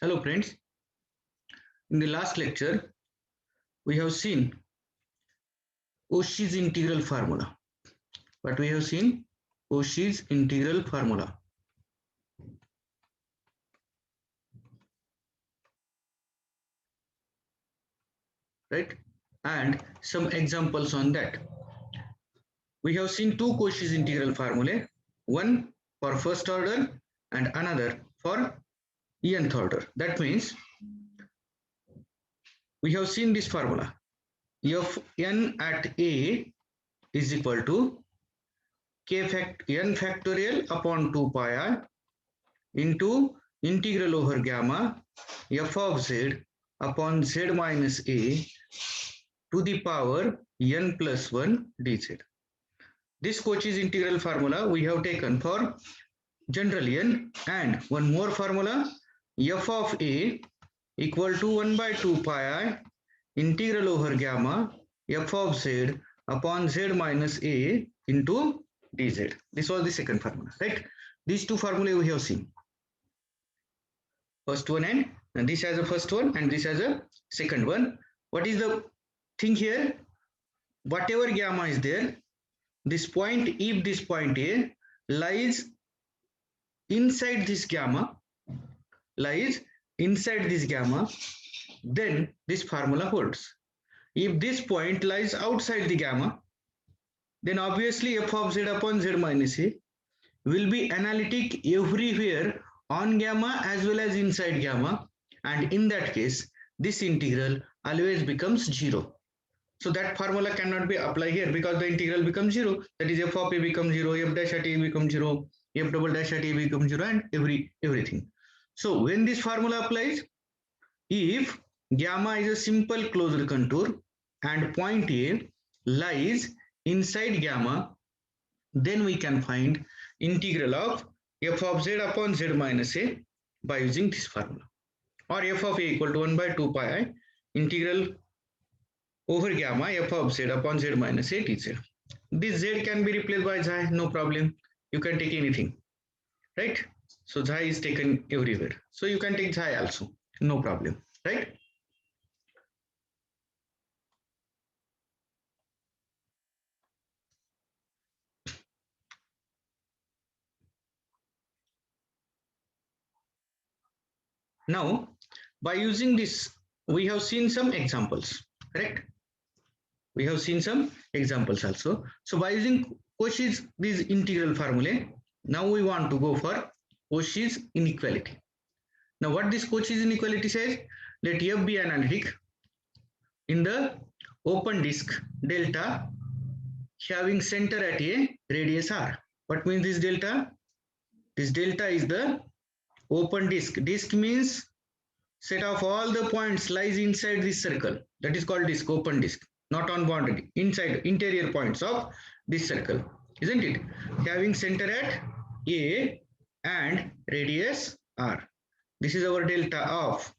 Hello friends, in the last lecture we have seen Cauchy's integral formula. But we have seen Cauchy's integral formula. Right? And some examples on that. We have seen two Cauchy's integral formulae, one for first order and another for nth order. That means we have seen this formula. Fn at a is equal to n factorial upon 2 pi I into integral over gamma f of z upon z minus a to the power n plus 1 dz. This Cauchy's integral formula we have taken for general n, and one more formula f of a equal to 1 by 2 pi I integral over gamma f of z upon z minus a into dz. This was the second formula, right? These two formulae we have seen. First one, and this has a first one and this has a second one. What is the thing here? Whatever gamma is there, this point, if this point A lies inside this gamma, then this formula holds. If this point lies outside the gamma, then obviously f of z upon z minus a will be analytic everywhere on gamma as well as inside gamma, and in that case this integral always becomes 0. So that formula cannot be applied here because the integral becomes 0. That is f of a becomes 0, f dash at a becomes 0, f double dash at a becomes 0, and everything. So when this formula applies, if gamma is a simple closed contour and point A lies inside gamma, then we can find integral of f of z upon z minus a by using this formula, or f of a equal to 1 by 2 pi I integral over gamma f of z upon z minus a dz. This z can be replaced by xi, no problem. You can take anything, right? So xi is taken everywhere. So you can take xi also, no problem, right? Now, by using this, we have seen some examples, correct? We have seen some examples also. So by using Cauchy's these integral formulae, now we want to go for Cauchy's inequality. Now what this Cauchy's inequality says, let f be analytic in the open disk delta having center at a radius r. What means this delta? This delta is the open disk. Disk means set of all the points lies inside this circle. That is called disk, open disk, not on boundary, inside interior points of this circle, isn't it? Having center at a and radius r. This is our delta of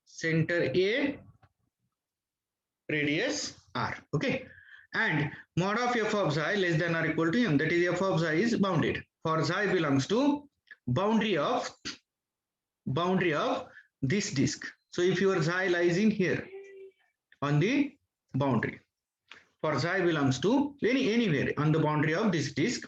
center a, radius r. Okay, and mod of f of xi less than or equal to m. That is f of xi is bounded. For xi belongs to boundary of this disk. So if your xi lies in here on the boundary, for xi belongs to anywhere on the boundary of this disk,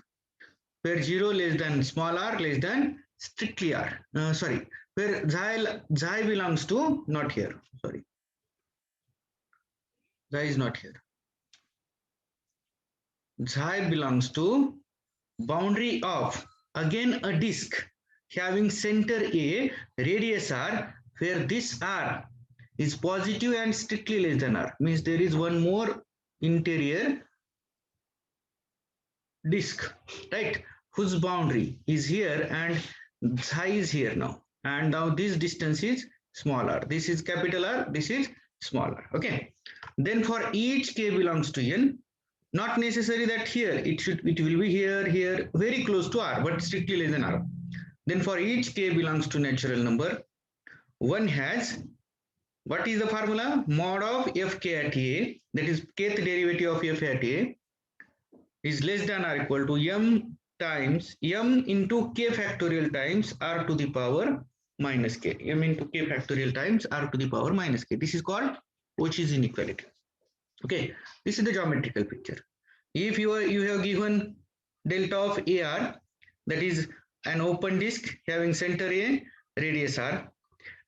where 0 less than small r less than strictly r. Where xi belongs to not here. Sorry, xi is not here. Xi belongs to boundary of again a disk having center a, radius r, where this r is positive and strictly less than r, means there is one more interior disk, right, whose boundary is here and xi is here now, and now this distance is small r. This is capital R, this is small r. Okay, then for each k belongs to n, not necessary that here it will be here very close to r, but strictly less than r. Then for each k belongs to natural number, one has, what is the formula? Mod of fk at a, that is kth derivative of f at a, is less than or equal to m times m into k factorial times r to the power minus k, m into k factorial times r to the power minus k. This is called Cauchy's inequality. Okay, this is the geometrical picture. If you have given delta of AR, that is an open disk having center A, radius R,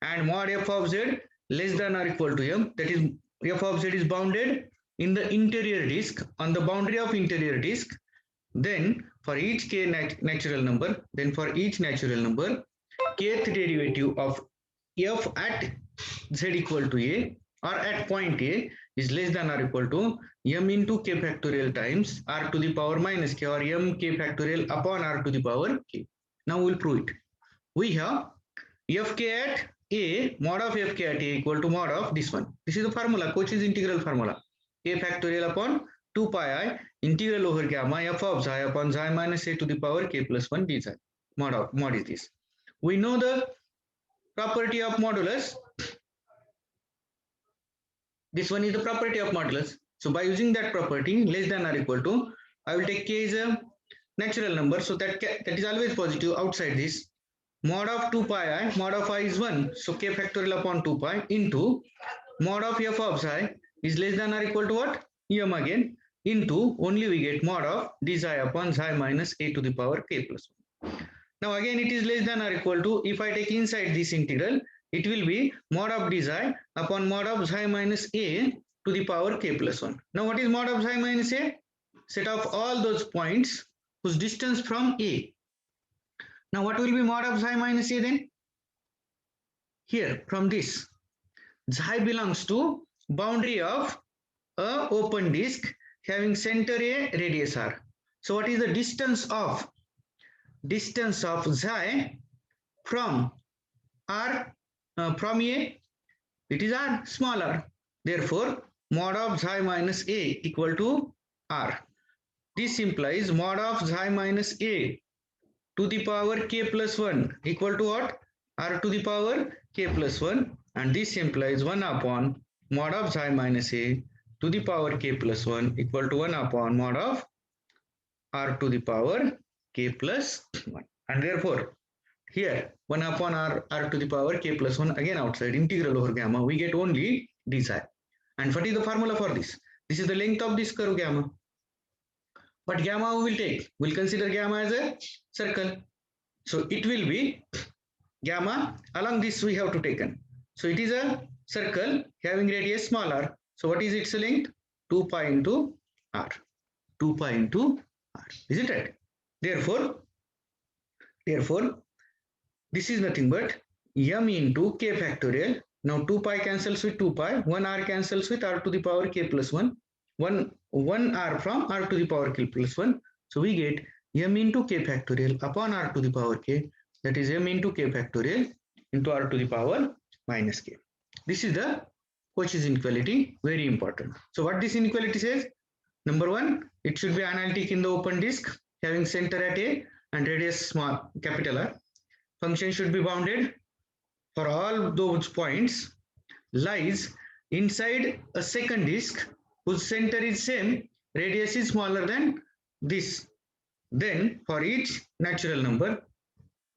and mod f of z less than or equal to m, that is f of z is bounded in the interior disk, on the boundary of interior disk, then for each k natural number, kth derivative of f at z equal to a or at point A is less than or equal to m into k factorial times r to the power minus k, or m k factorial upon r to the power k. Now we'll prove it. We have fk at a, mod of fk at a equal to mod of this one. This is the formula, Cauchy's integral formula. K factorial upon 2 pi I integral over gamma f of xi upon xi minus a to the power k plus 1 d xi. Mod is this. We know the property of modulus. This one is the property of modulus. So by using that property, less than or equal to, I will take k as a natural number, so that is always positive outside this. Mod of 2 pi I, mod of I is 1, so k factorial upon 2 pi into mod of f of xi is less than or equal to what? M again, into only we get mod of d xi upon xi minus a to the power k plus 1. Now again it is less than or equal to, if I take inside this integral, it will be mod of d xi upon mod of xi minus a to the power k plus 1. Now what is mod of xi minus a? Set of all those points whose distance from a. Now what will be mod of xi minus a then? Here from this, xi belongs to boundary of a open disk having center a, radius r. So what is the distance of xi from r, from a? It is r, small r. Therefore mod of xi minus a equal to r. This implies mod of xi minus a to the power k plus 1 equal to what? R to the power k plus 1, and this implies 1 upon mod of xi minus a to the power k plus 1 equal to 1 upon mod of r to the power k plus 1. And therefore here 1 upon r to the power k plus 1, again outside integral over gamma, we get only d xi. And what is the formula for this? This is the length of this curve gamma. But gamma we will take, we'll consider gamma as a circle. So it will be gamma, along this we have to taken. So it is a circle having radius small r. So what is its length? 2 pi into r. 2 pi into r. Is it right? Therefore, this is nothing but m into k factorial. Now 2 pi cancels with 2 pi, 1 r cancels with r to the power k plus 1, 1 r from r to the power k plus 1. So we get m into k factorial upon r to the power k, that is m into k factorial into r to the power minus k. This is the Cauchy's inequality, very important. So what this inequality says? Number one, it should be analytic in the open disk having center at a and radius small capital R. Function should be bounded for all those points, lies inside a second disk whose center is same, radius is smaller than this. Then for each natural number,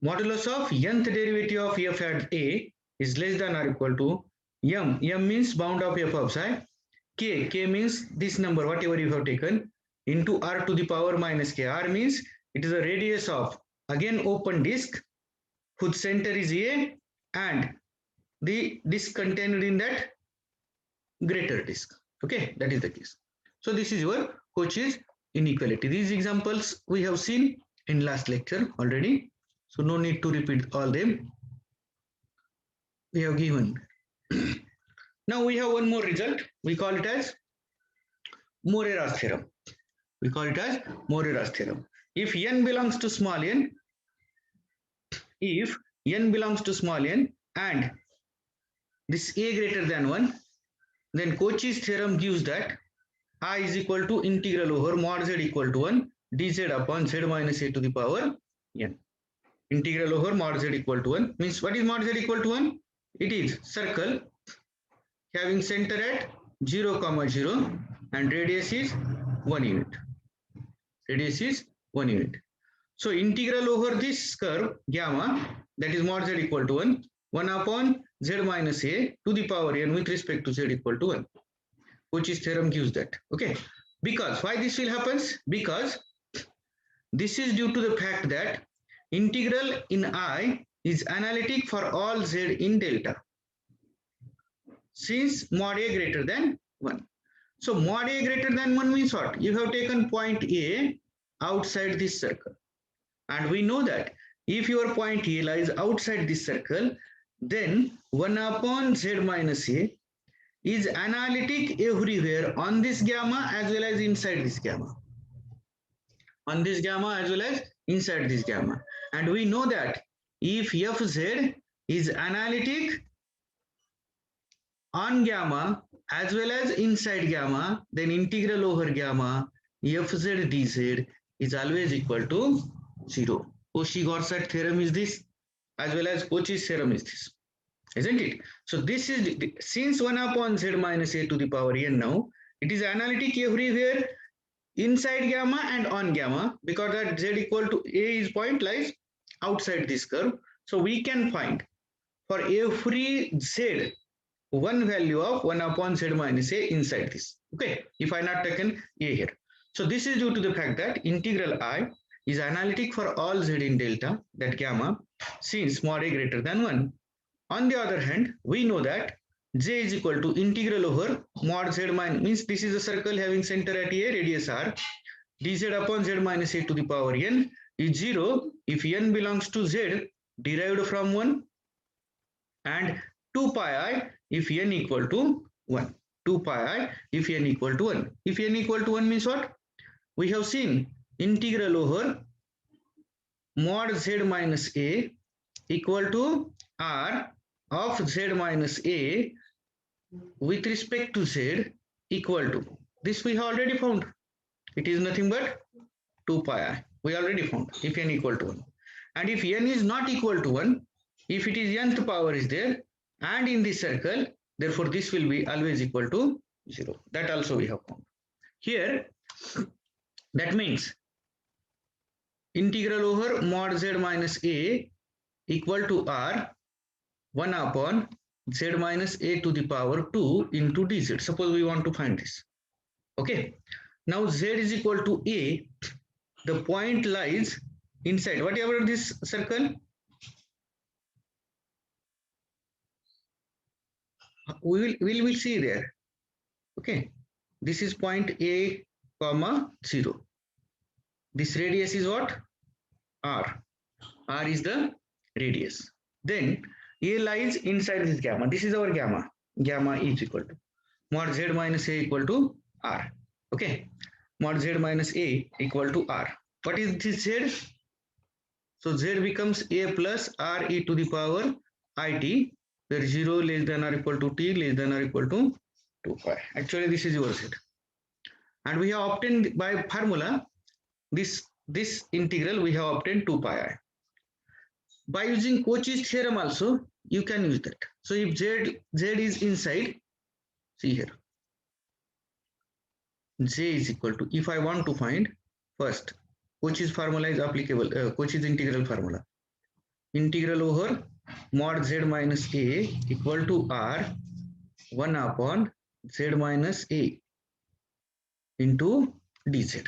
modulus of nth derivative of f at a is less than or equal to m. M means bound of f of psi. K means this number, whatever you have taken, into r to the power minus k. R means it is a radius of, again, open disk whose center is a and the disk contained in that greater disk. Okay, that is the case. So this is your Cauchy's inequality. These examples we have seen in last lecture already, so no need to repeat all them. We have given. Now we have one more result. We call it as Morera's theorem. We call it as Morera's theorem. If n belongs to small n, and this a greater than 1, then Cauchy's theorem gives that I is equal to integral over mod z equal to 1 dz upon z minus a to the power n. Integral over mod z equal to 1 means, what is mod z equal to 1? It is circle having center at 0, 0 and radius is 1 unit. So integral over this curve gamma, that is mod z equal to 1 upon z minus a to the power n with respect to z equal to 1. Cauchy's theorem gives that. Okay, because why this will happen? Because this is due to the fact that integral in I is analytic for all z in delta, since mod a greater than 1. So mod a greater than 1 means what? You have taken point A outside this circle. And we know that if your point A lies outside this circle, then 1 upon z minus a is analytic everywhere on this gamma as well as inside this gamma. On this gamma as well as inside this gamma. And we know that if fz is analytic on gamma as well as inside gamma, then integral over gamma fz dz is always equal to 0. Cauchy-Gorsuch theorem is this, as well as Cauchy's theorem is this, isn't it? So this is, since 1 upon z minus a to the power n now, it is analytic everywhere inside gamma and on gamma, because that z equal to a is point lies outside this curve. So we can find for every z one value of 1 upon z minus a inside this. Okay, if I not taken a here. So this is due to the fact that integral I is analytic for all z in delta, that gamma, since mod a greater than 1. On the other hand, we know that j is equal to integral over mod z minus, means this is a circle having center at a, radius r, dz upon z minus a to the power n is 0 if n belongs to z derived from 1, and 2 pi I if n equal to 1. 2 pi I if n equal to 1. If n equal to 1 means what? We have seen integral over mod z minus a equal to r of z minus a with respect to z equal to, this we have already found. It is nothing but 2 pi I. We already found if n equal to 1. And if n is not equal to 1, if it is nth power is there and in this circle, therefore this will be always equal to 0. That also we have found. Here, that means integral over mod z minus a equal to r 1 upon z minus a to the power 2 into dz. Suppose we want to find this. Okay. Now z is equal to a. The point lies inside whatever this circle. We will see there. Okay. This is point a comma 0. This radius is what? R. R is the radius. Then a lies inside this gamma. This is our gamma. Gamma is equal to mod z minus a equal to r. Okay. Mod z minus a equal to r. What is this z? So z becomes a plus r e to the power it, where 0 less than or equal to t less than or equal to 2 pi. Actually, this is your z. And we have obtained by formula this integral, we have obtained 2 pi I. By using Cauchy's theorem also, you can use that. So if z is inside, see here, j is equal to, if I want to find first, Cauchy's formula is applicable, Cauchy's integral formula. Integral over mod z minus a equal to r 1 upon z minus a into dz.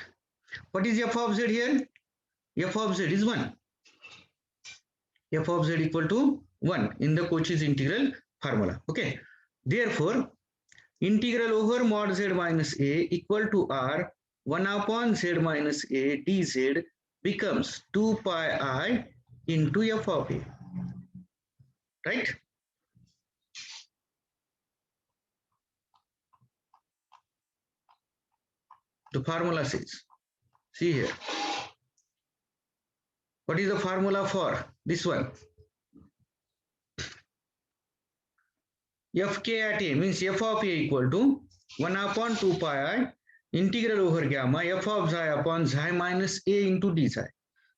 What is f of z here? F of z is 1. F of z equal to 1 in the Cauchy's integral formula. Okay. Therefore, integral over mod z minus a equal to r 1 upon z minus a dz becomes 2 pi I into f of a. Right? The formula says, see here. What is the formula for this one? Fk at a means f of a equal to 1 upon 2 pi I integral over gamma f of xi upon xi minus a into d xi.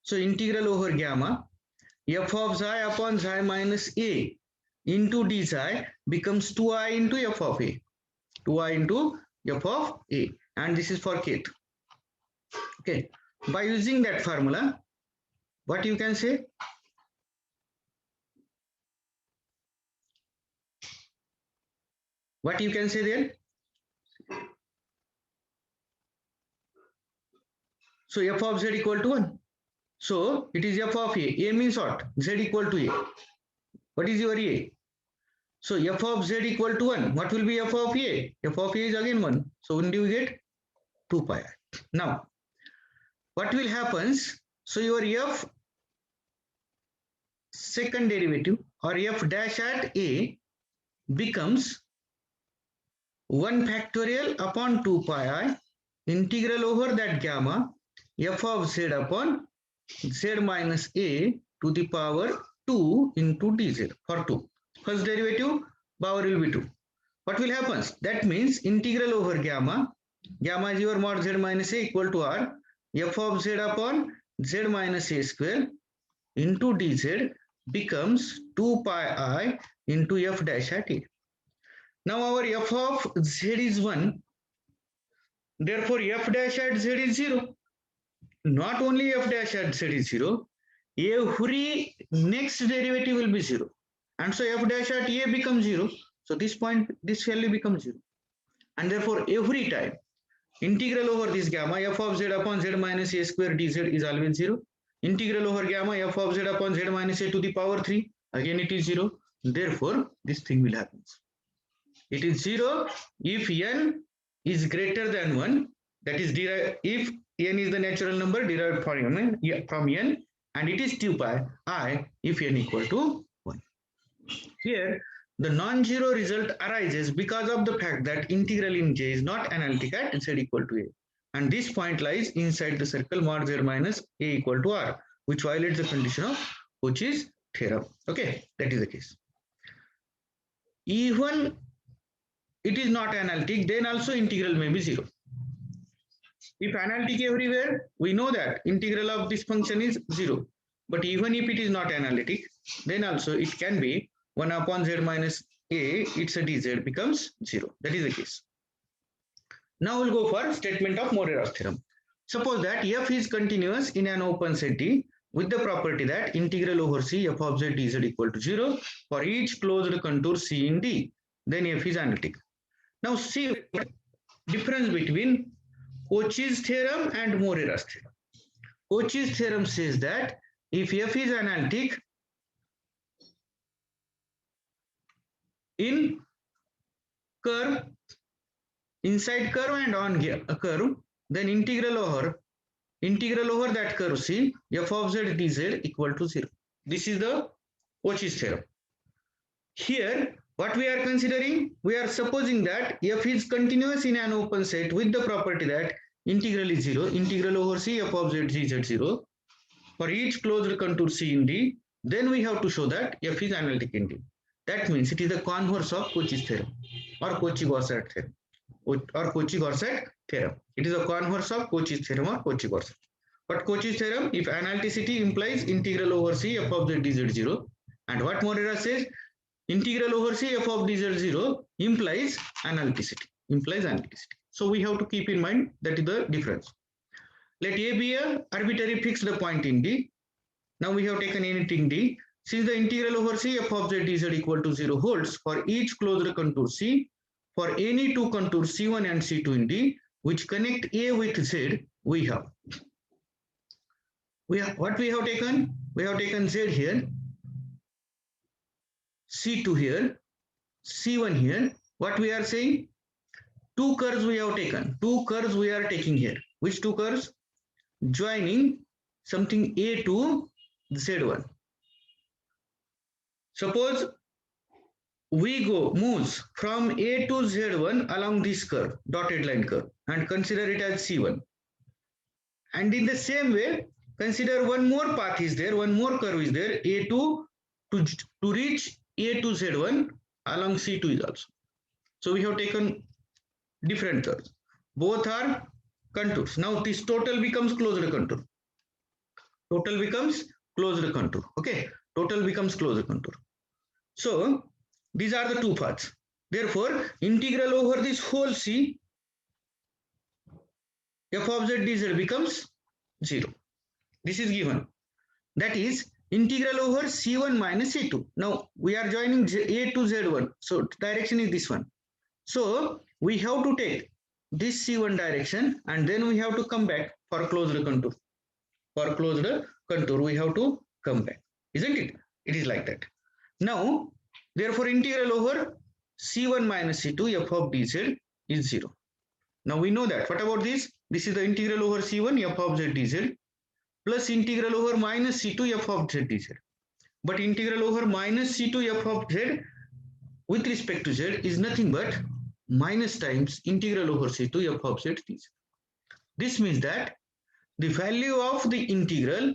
So integral over gamma f of xi upon xi minus a into d xi becomes 2i into f of a. 2i into f of a. And this is for kth. Okay. By using that formula, What you can say? What you can say there? So f of z equal to 1. So it is f of a. A means what? Z equal to a. What is your a? So f of z equal to 1. What will be f of a? F of a is again 1. So when do you get? 2 pi I. Now, what will happen? So your f second derivative or f dash at a becomes 1 factorial upon 2 pi I integral over that gamma f of z upon z minus a to the power 2 into dz for 2. First derivative power will be 2. What will happen? That means integral over gamma is your mod z minus a equal to r f of z upon z minus a square into dz becomes 2 pi I into f dash at a. Now our f of z is 1. Therefore f dash at z is 0. Not only f dash at z is 0, every next derivative will be 0. And so f dash at a becomes 0. So this value becomes 0. And therefore every time integral over this gamma f of z upon z minus a square dz is always 0. Integral over gamma f of z upon z minus a to the power 3, again it is 0. Therefore this thing will happen. It is 0 if n is greater than 1, that is derived if n is the natural number derived from n, and it is 2 pi I if n equal to 1. Here the non-zero result arises because of the fact that integral in j is not analytic at z equal to a, and this point lies inside the circle mod z minus a equal to r, which violates the condition of Cauchy's theorem. Okay, that is the case. Even it is not analytic, then also integral may be 0. If analytic everywhere, we know that integral of this function is 0. But even if it is not analytic, then also it can be 1 upon z minus a, it's a dz becomes 0. That is the case. Now we'll go for statement of Morera's theorem. Suppose that f is continuous in an open set D with the property that integral over c f of z dz equal to 0 for each closed contour c in D. Then f is analytic. Now see the difference between Cauchy's theorem and Morera's theorem. Cauchy's theorem says that if f is analytic in curve, inside curve and on a curve, then integral over that curve c f of z dz equal to 0. This is the Cauchy's theorem. Here what we are considering, we are supposing that f is continuous in an open set with the property that integral is 0, integral over c f of z dz 0 for each closed contour c in D. Then we have to show that f is analytic in D. That means it is the converse of Cauchy's theorem or Cauchy-Gaussat theorem or Cauchy-Gaussat theorem. It is a converse of Cauchy's theorem or Cauchy-Gaussat. But Cauchy's theorem, if analyticity implies integral over c f of z dz 0, and what Morera says, integral over c f of dz 0 implies analyticity. So we have to keep in mind that is the difference. Let a be a arbitrary fixed point in D. Now we have taken anything D. Since the integral over c f of z dz equal to 0 holds for each closed contour c for any two contours c1 and c2 in D which connect a with z, we have what we have taken? We have taken z here, c2 here, c1 here. What we are saying? Two curves we have taken. Two curves we are taking here. Which two curves? Joining something a to z1. Suppose we moves from a to z1 along this curve, dotted line curve, and consider it as c1. And in the same way, consider one more path is there, one more curve is there, a2 to reach a to z1 along c2 is also. So we have taken different curves. Both are contours. Now this total becomes closed contour. Total becomes closed contour. Okay, total becomes closed contour. So these are the two paths. Therefore, integral over this whole c f of z dz becomes 0. This is given. that is integral over C1 minus C2. Now we are joining A to Z1, so direction is this one. So we have to take this C1 direction and then we have to come back for closed contour. For closed contour, we have to come back, isn't it? It is like that. Now, therefore, integral over C1 minus C2 f of dz is 0. Now we know that. What about this? This is the integral over C1 f of z dz plus integral over minus C2 f of z dz. But integral over minus C2 f of z with respect to z is nothing but minus times integral over C2 f of z dz. This means that the value of the integral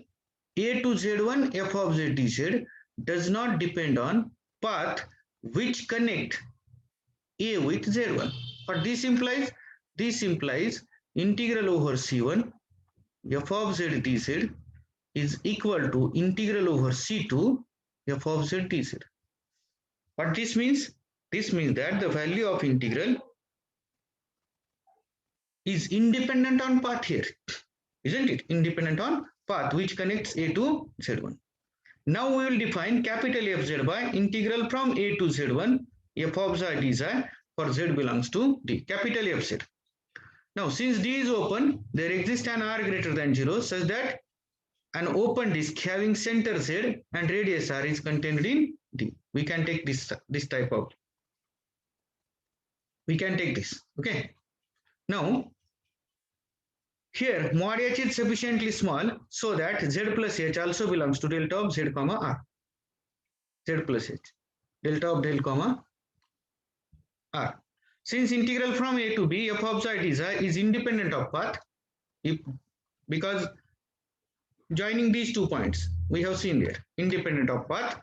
a to z1 f of z dz does not depend on path which connect a with z1. What this implies? This implies integral over c1 f of z dz is equal to integral over c2 f of z dz. What this means? This means that the value of integral is independent on path here, isn't it? Independent on path which connects a to z1. Now we will define capital Fz by integral from a to z1 f of z dz for z belongs to d. Capital Fz. Now since d is open, there exists an r greater than 0 such that an open disk having center z and radius r is contained in d. We can take this type of. We can take this. Okay. Now here mod h is sufficiently small so that z plus h also belongs to delta of z comma r. Z plus h, delta of del comma r. Since integral from a to b f of z dz is independent of path, because joining these 2 points we have seen there independent of path,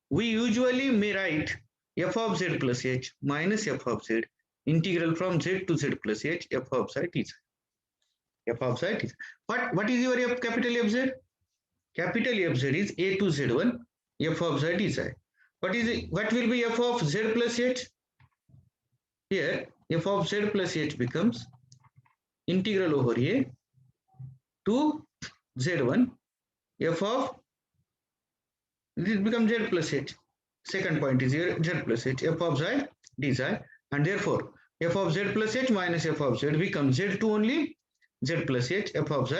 we usually may write f of z plus h minus f of z integral from z to z plus h f of z dz. F of z is what is your f capital Fz? Capital Fz is a to z1 f of z dz. What is it? What will be f of z plus h? Here f of z plus h becomes integral over a to z1 f of this becomes z plus h. Second point is here z plus h f of z dz, and therefore f of z plus h minus f of z becomes z2 only z plus h f of z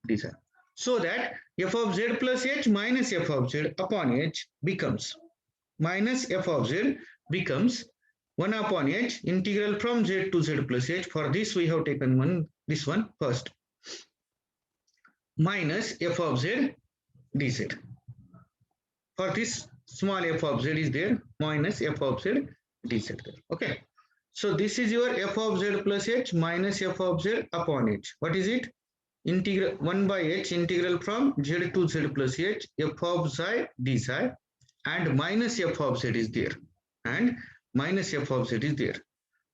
dz. So that f of z plus h minus f of z upon h becomes minus f of z becomes 1 upon h integral from z to z plus h. For this we have taken this one first, minus f of z dz. For this small f of z is there, minus f of z dz there. Okay. So this is your f of z plus h minus f of z upon h. What is it? Integral 1 by h integral from z to z plus h f of z dz, and minus f of z is there, and minus f of z is there.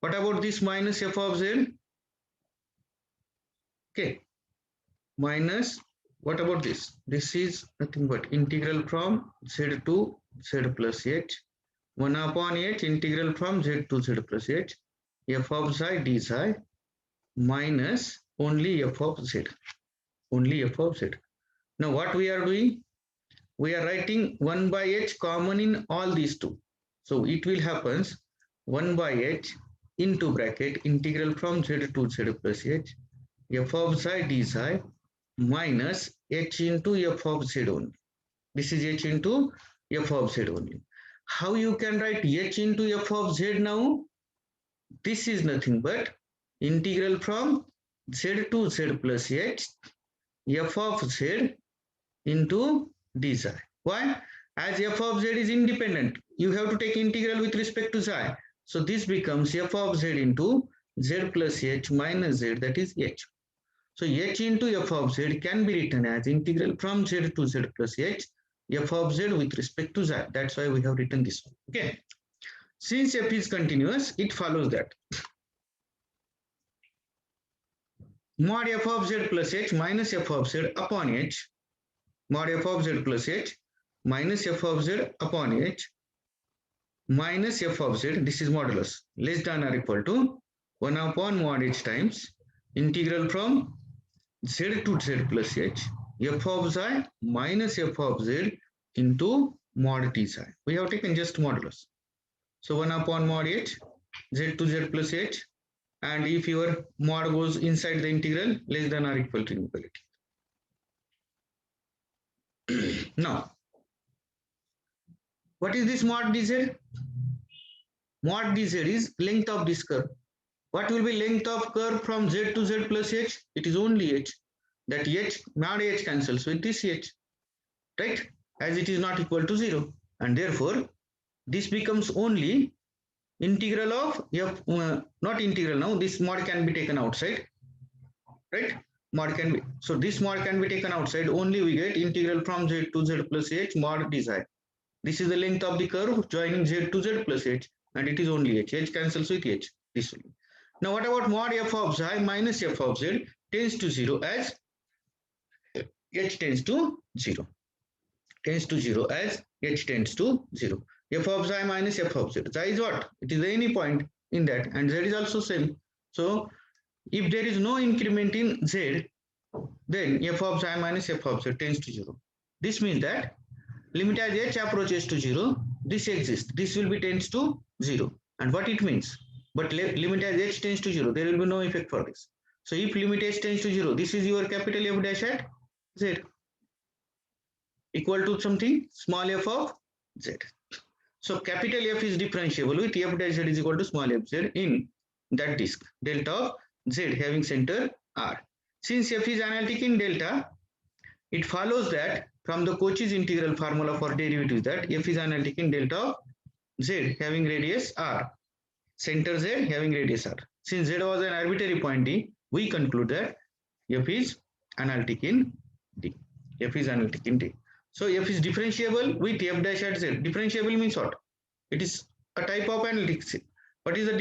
What about this minus f of z? Okay, minus, what about this? This is nothing but integral from z to z plus h 1 upon h integral from z to z plus h f of z dz minus only f of z. Only f of z. Now what we are doing? We are writing 1 by h common in all these two. So it will happens 1 by h into bracket integral from z to z plus h f of z dz minus h into f of z only. This is h into f of z only. How you can write h into f of z now? This is nothing but integral from z to z plus h f of z into dz. Why? As f of z is independent, you have to take integral with respect to z. So this becomes f of z into z plus h minus z, that is h. So h into f of z can be written as integral from z to z plus h f of z with respect to z. That's why we have written this one. Okay. Since f is continuous, it follows that mod f of z plus h minus f of z upon h, mod f of z plus h minus f of z upon h minus f of z, this is modulus, less than or equal to 1 upon mod h times integral from z to z plus h f of xi minus f of z into mod t psi. We have taken just modulus. So 1 upon mod h, z to z plus h, and if your mod goes inside the integral, less than or equal to inequality. Now, what is this mod dz? Mod dz is length of this curve. What will be length of curve from z to z plus h? It is only h. That h, mod h cancels with this h, right? As it is not equal to 0. And therefore, this becomes only integral of f, not integral now, this mod can be taken outside, right? Mod can be, so this mod can be taken outside, only we get integral from z to z plus h mod dz. This is the length of the curve joining z to z plus h, and it is only h. H cancels with h. This will. Now what about mod f of xi minus f of z tends to 0 as h tends to 0. Tends to 0 as h tends to 0. F of xi minus f of z. Xi is what? It is any point in that, and z is also same. So if there is no increment in z, then f of xi minus f of z tends to 0. This means that limit as h approaches to 0, this exists. This will be tends to 0. And what it means? But limit as h tends to 0, there will be no effect for this. So if limit h tends to 0, this is your capital F dash at z equal to something small f of z. So capital F is differentiable with f dash z is equal to small f z in that disk delta of z having center R. Since f is analytic in delta, it follows that from the Cauchy's integral formula for derivatives that f is analytic in delta of z having radius r, center z having radius r. Since z was an arbitrary point d, we conclude that f is analytic in d. F is analytic in d. So f is differentiable with f dash at z. Differentiable means what? It is a type of analytics. What is the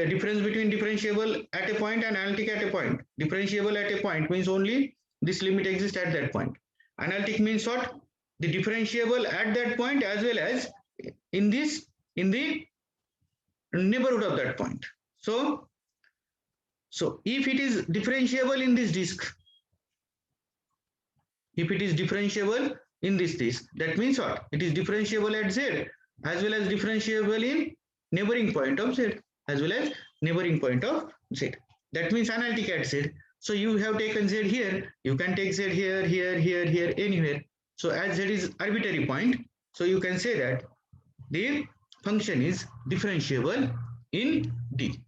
difference between differentiable at a point and analytic at a point? Differentiable at a point means only this limit exists at that point. Analytic means what? The differentiable at that point as well as in the neighborhood of that point. So if it is differentiable in this disk, if it is differentiable in this disk, that means what? It is differentiable at z as well as differentiable in neighboring point of z as well as neighboring point of z. That means analytic at z. So you have taken z here, you can take z here, here, here, here, anywhere. So as z is arbitrary point, so you can say that the function is differentiable in d.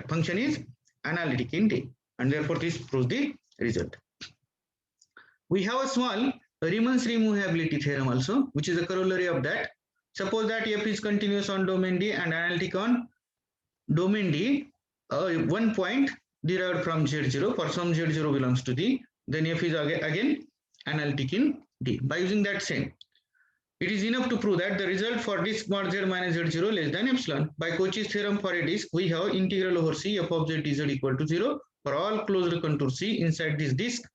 Function is analytic in d, and therefore this proves the result. We have a small Riemann's removability theorem also, which is a corollary of that. Suppose that f is continuous on domain D and analytic on domain D, one point derived from Z0, for some Z0 belongs to D, then f is again analytic in D. By using that same, it is enough to prove that the result for disk mod z minus z0 less than epsilon. By Cauchy's theorem for a disk, we have integral over C f of z dz equal to 0 for all closed contour C inside this disk.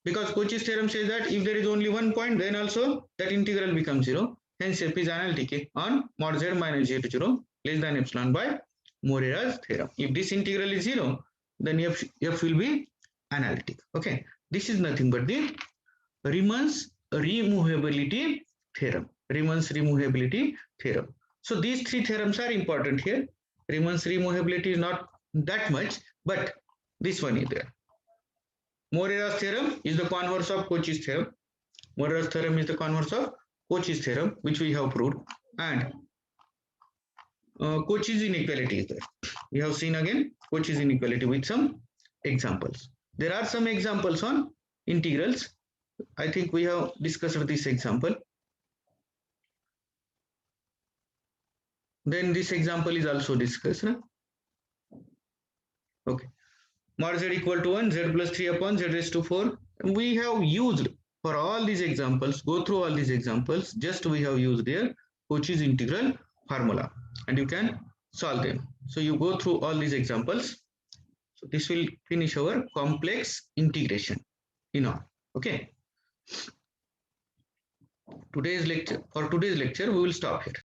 Because Cauchy's theorem says that if there is only one point, then also that integral becomes 0. Hence f is analytic on mod z minus z0 less than epsilon by Morera's theorem. If this integral is 0, then f will be analytic. Okay, this is nothing but the Riemann's removability theorem. Riemann's removability theorem. So these three theorems are important here. Riemann's removability is not that much, but this one is there. Morera's theorem is the converse of Cauchy's theorem. Morera's theorem is the converse of Cauchy's theorem, which we have proved, and Cauchy's inequality is there. We have seen again Cauchy's inequality with some examples. There are some examples on integrals. I think we have discussed this example. Then this example is also discussed. Right? Okay. Mod z equal to 1, z plus 3 upon z raised to 4. We have used for all these examples, go through all these examples, just we have used here Cauchy's integral formula, and you can solve them. So you go through all these examples. So this will finish our complex integration in all. Okay. For today's lecture, we will stop here.